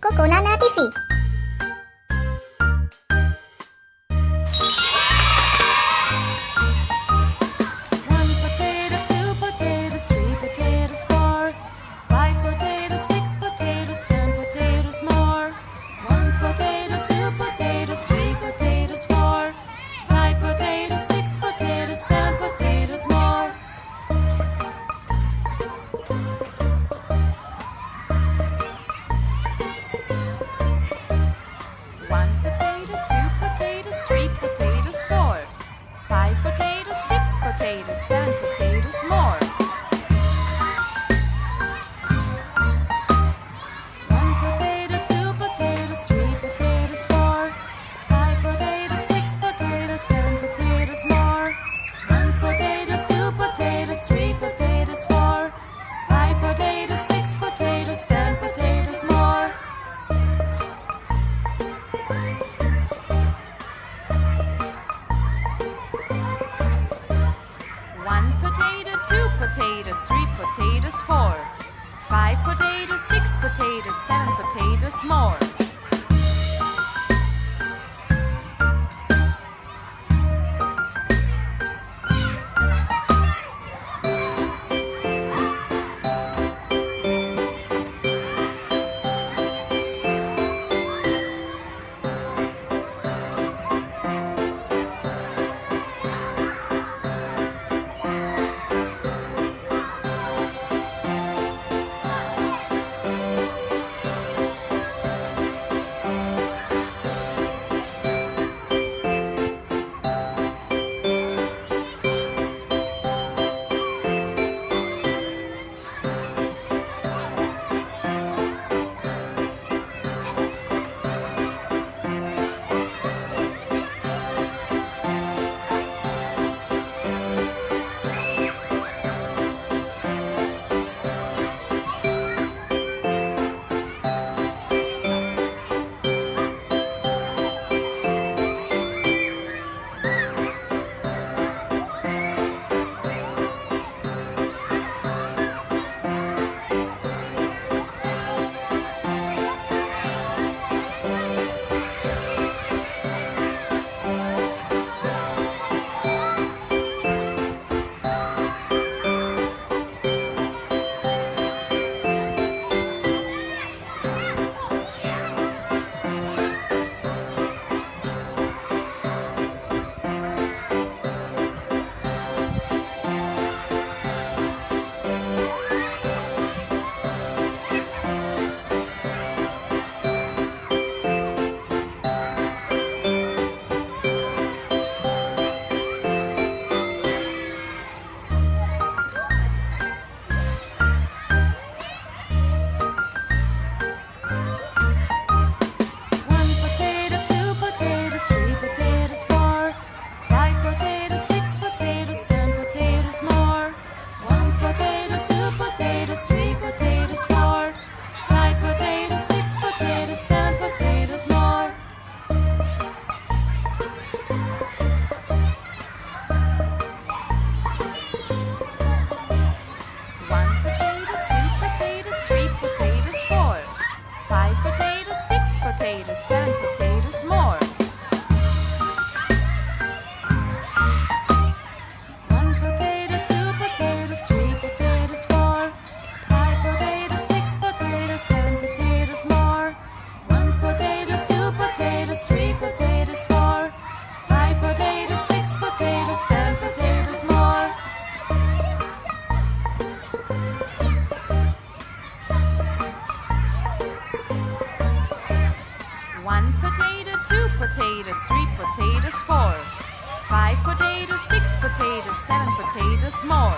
Coconana TV. One potato, two potatoes, three potatoes, four, five potatoes, six potatoes, seven potatoes more. One potato, two potatoes, three potatoes, four, five potatoes, six potatoes, seven potatoes more. One potato, two potatoes, three potatoes, four, five potatoes, six potatoes, seven potatoes more. One potato, two potatoes, three potatoes, four, five potatoes, six potatoes, seven potatoes more. One potato, two potatoes, three potatoes, four, five potatoes, six potatoes, seven potatoes more. One potato, two potatoes, three potatoes, four, five potatoes, six potatoes, seven potatoes more. One potato, two potatoes, three potatoes, four, five potatoes, six potatoes, seven potatoes more. One potato, two potatoes, three potatoes, four, five potatoes, six potatoes, seven potatoes more. One potato, two potatoes, three potatoes, four, five potatoes, six potatoes, seven potatoes more. One potato, two potatoes, three potatoes, four, five potatoes, six potatoes, seven potatoes more. One potato, two potatoes, three potatoes, four, five potatoes, six potatoes, seven potatoes more. One potato, two potatoes, three potatoes, four, five potatoes, six potatoes, seven potatoes more.